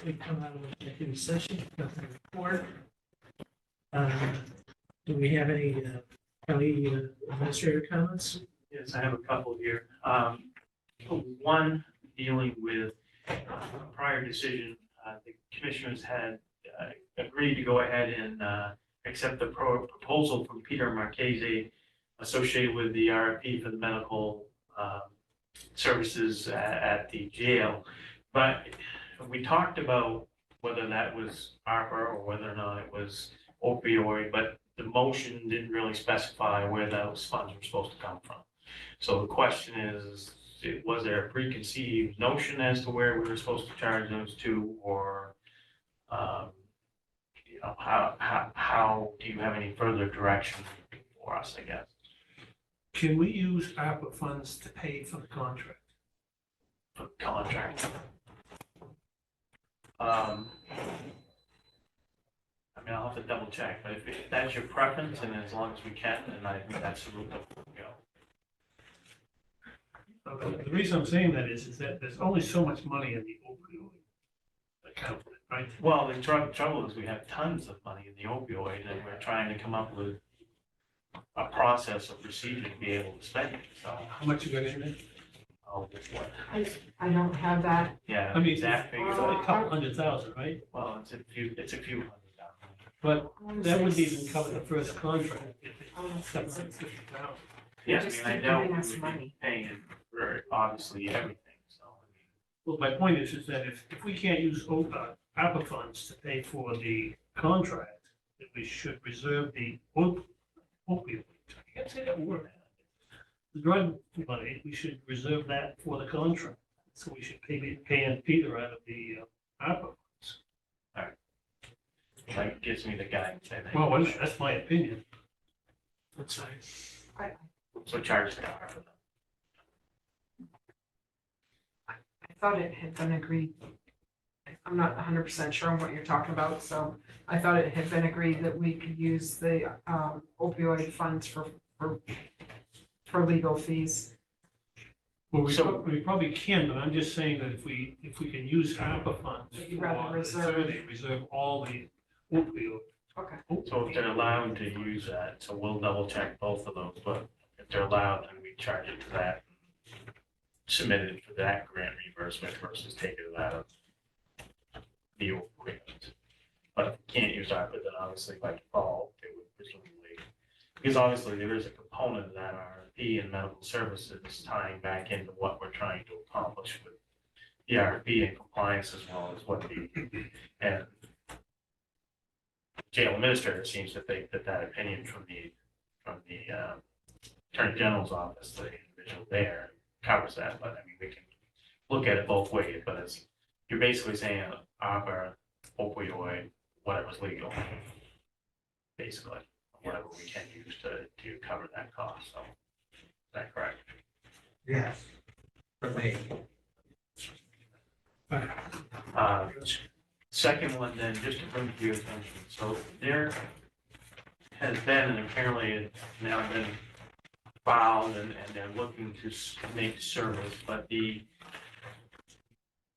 We come out of executive session, nothing to report. Do we have any county administrator comments? Yes, I have a couple here. One, dealing with a prior decision, the commissioners had agreed to go ahead and accept the proposal from Peter Marchese associated with the RFP for the medical services at the jail. But we talked about whether that was ARPA or whether or not it was opioid, but the motion didn't really specify where those funds were supposed to come from. So the question is, was there a preconceived notion as to where we were supposed to charge those to, or how do you have any further direction for us, I guess? Can we use ARPA funds to pay for the contract? For the contract. I mean, I'll have to double check, but if that's your preference, and as long as we can, then I think that's the route that we'll go. The reason I'm saying that is that there's only so much money in the opioid account, right? Well, the trouble is we have tons of money in the opioid, and we're trying to come up with a process or procedure to be able to spend it, so. How much you got in there? Oh, this what? I don't have that. Yeah, I mean, exact it's figure. only a couple $100,000, right? Well, it's a few $100,000. But that wouldn't even cover the first contract. If it's Just $750,000. Yeah, I Just mean, I keep know we giving us would money. be paying for obviously everything, so. Well, my point is that if we can't use ARPA funds to pay for the contract, that we should reserve the opioid. I can't say that word. The drug money, we should reserve that for the contract. So we should pay Peter out of the ARPA funds. That gives me the guidance, I think. Well, that's my opinion. That's right. So charge the dollar for them. I thought it had been agreed. I'm not 100% sure on what you're talking about, so I thought it had been agreed that we could use the opioid funds for legal fees. Well, So- we probably can, but I'm just saying that if we can use ARPA funds You'd rather for the reserve. reserve all the opioid. Okay. So if they're allowed to use that, so we'll double check both of those, but if they're allowed, then we charge it to that. Submit it for that grant reimbursement versus taking it out of the agreement. But if we can't use ARPA, then obviously by default, it would presumably, because obviously there is a component of that RFP and medical services tying back into what we're trying to accomplish with the RFP and compliance as well as what the, and jail administrator seems to think that opinion from the Attorney General's office, the individual there, covers that, but I mean, we can look at it both ways, but it's, you're basically saying ARPA, opioid, whatever's legal, basically, whatever we can use to cover that cost, so, is that correct? Yes, for me. Second one then, just to bring to your attention, so there has been, and apparently it's now been filed and they're looking to make service, but the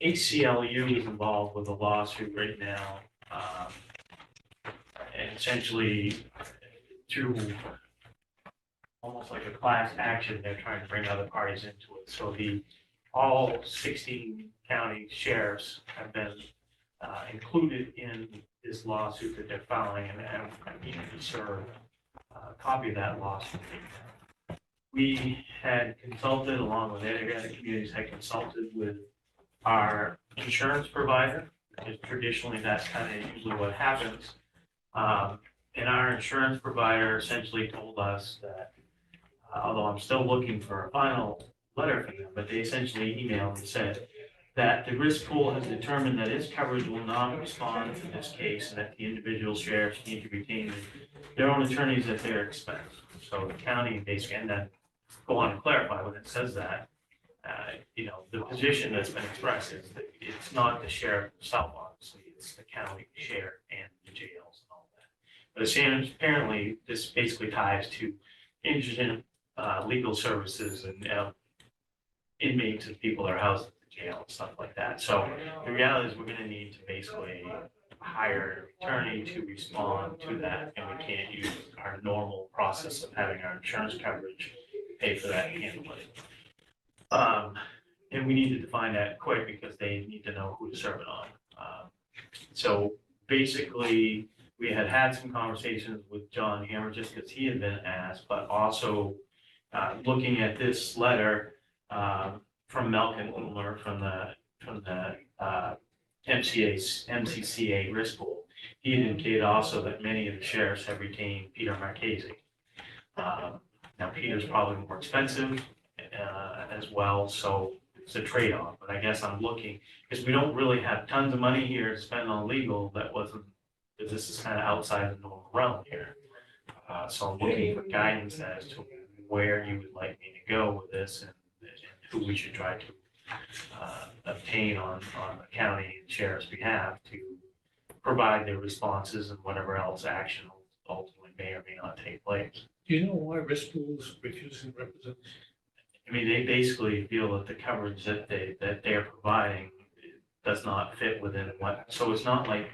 ACLU is involved with a lawsuit right now. And essentially through almost like a class action, they're trying to bring other parties into it. So all 16 county sheriffs have been included in this lawsuit that they're filing, and I'm eager to serve a copy of that lawsuit. We had consulted, along with other communities, had consulted with our insurance provider, because traditionally that's kind of usually what happens. And our insurance provider essentially told us that, although I'm still looking for a final letter from them, but they essentially emailed and said that the risk pool has determined that its coverage will not respond to this case, and that the individual sheriffs need to retain their own attorneys at their expense. So the county basically, and then go on and clarify when it says that, the position that's been expressed is that it's not the sheriff himself, obviously, it's the county sheriff and the jails and all that. But apparently, this basically ties to indigent legal services and inmates and people that are housed at the jail and stuff like that. So the reality is we're gonna need to basically hire an attorney to respond to that, and we can't use our normal process of having our insurance coverage pay for that and handle it. And we need to define that quick because they need to know who to serve it on. So basically, we had some conversations with John Hammer just because he had been asked, but also looking at this letter from Malcolm Ulmer from the MCCA risk pool. He had indicated also that many of the sheriffs have retained Peter Marchese. Now, Peter's probably more expensive as well, so it's a trade-off. But I guess I'm looking, because we don't really have tons of money here to spend on legal that wasn't, because this is kind of outside the normal realm here. So I'm looking for guidance as to where you would like me to go with this and who we should try to obtain on the county and sheriff's behalf to provide their responses and whatever else action ultimately may or may not take place. Do you know why risk pools refusing to represent? I mean, they basically feel that the coverage that they're providing does not fit within what, so it's not like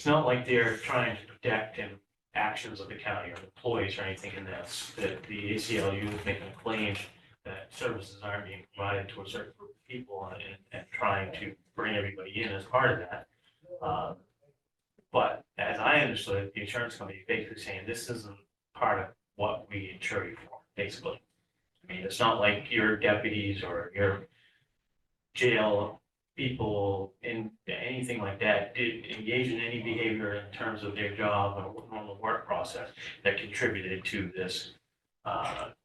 they're trying to protect actions of the county or employees or anything in this, that the ACLU is making a claim that services aren't being provided to a certain group of people and trying to bring everybody in as part of that. But as I understood it, the insurance company is basically saying this isn't part of what we insure you for, basically. I mean, it's not like your deputies or your jail people in anything like that did engage in any behavior in terms of their job or normal work process that contributed to this.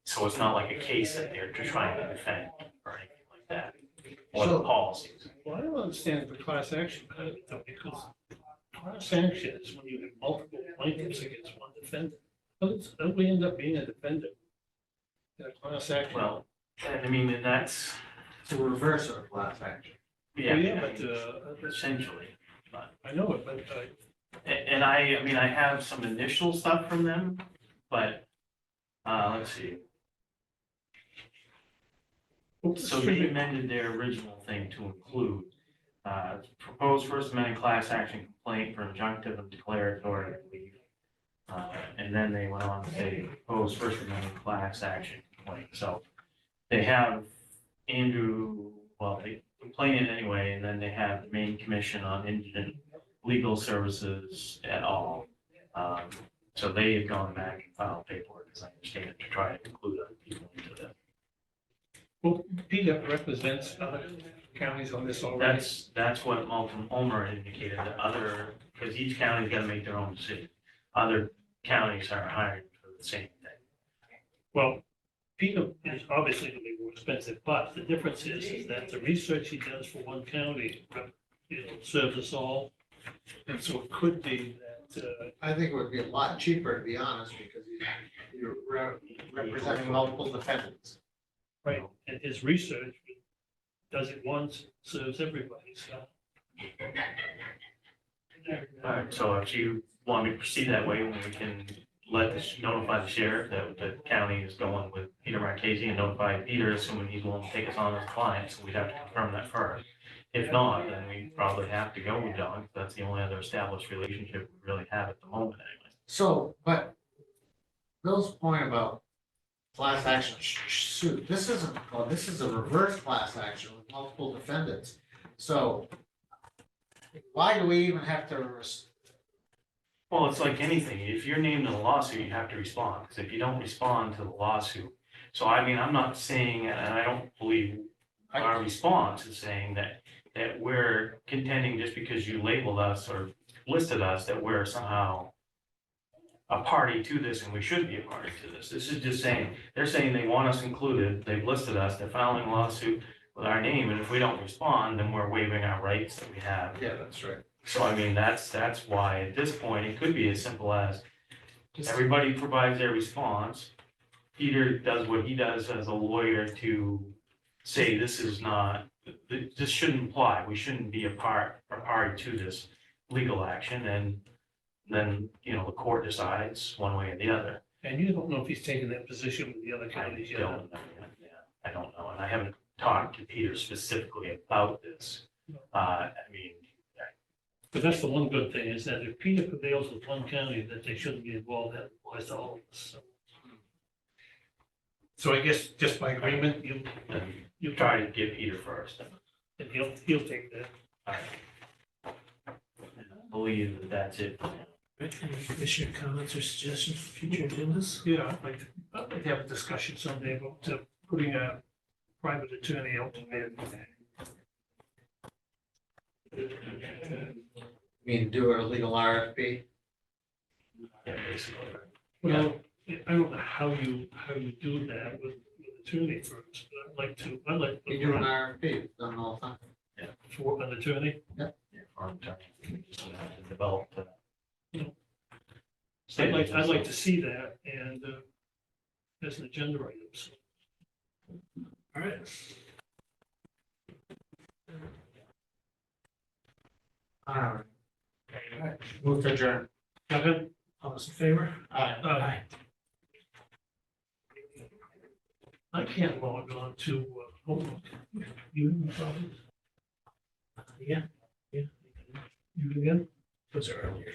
So it's not like a case that they're trying to defend or anything like that, or the policies. Well, I don't understand the class action part of it though, because class action is when you have multiple plaintiffs against one defendant. Don't we end up being a defendant in a class action? Well, and I mean, and that's, It's a reverse of class action. yeah, Yeah, I mean, but essentially. I know it, but And I mean, I have some initial stuff from them, but, let's see. So they amended their original thing to include, proposed First Amendment class action complaint for injunctive and declaratory relief. And then they went on to say proposed First Amendment class action complaint. So they have Andrew, well, they complain it anyway, and then they have the Maine Commission on Indigent Legal Services et al. So they have gone back and filed paperwork, as I understand it, to try to include other people into that. well, Peter represents other counties on this already. That's what Malcolm Ulmer indicated, that other, because each county's gotta make their own decision. Other counties are hiring for the same thing. Well, Peter is obviously going to be more expensive, but the difference is that the research he does for one county, serves us all. And so it could be that, I think it would be a lot cheaper, to be honest, because you're representing multiple defendants. right, and his research does it once, serves everybody, so. All right, so if you want me to proceed that way, we can notify the sheriff that the county is going with Peter Marchese and notify Peter, assuming he's willing to take us on as a client, so we'd have to confirm that first. If not, then we probably have to go with John, because that's the only other established relationship we really have at the moment anyway. So, but Bill's point about class action suit, this isn't, well, this is a reverse class action with multiple defendants. So why do we even have to, Well, it's like anything, if you're named in a lawsuit, you have to respond, because if you don't respond to the lawsuit, so I mean, I'm not saying, and I don't believe our response is saying that we're contending just because you labeled us or listed us, that we're somehow a party to this and we should be a party to this. This is just saying, they're saying they want us included, they've listed us, they're filing a lawsuit with our name, and if we don't respond, then we're waiving our rights that we have. yeah, that's right. So I mean, that's why at this point, it could be as simple as everybody provides their response. Peter does what he does as a lawyer to say this is not, this shouldn't apply. We shouldn't be a party to this legal action. And then, the court decides one way or the other. And you don't know if he's taken that position with the other I counties yet. don't know. Yeah, I don't know. And I haven't talk to Peter specifically about this. I mean, But that's the one good thing, is that if Peter prevails with one county, that they shouldn't be involved, that applies to all of us, so. So I guess just by agreement, you you try to get Peter first. and he'll take that. And I believe that that's it. Right, any commissioner comments or suggestions for future agendas? Yeah, I'd like to have a discussion someday about putting a private attorney out to bid. I mean, do a legal RFP. Yeah, basically. Well, I don't know how you do that with attorney firms, but I'd like You to do an look RFP, done all the time. for an attorney. Yeah, farm attorney, so we have to develop the. I'd like to see that and as an agenda item, so. All right. All right. Move to adjourn. Second, All those in favor? Aye. I can't log on to, Outlook. You have any problems? Yeah, You again? those are earlier.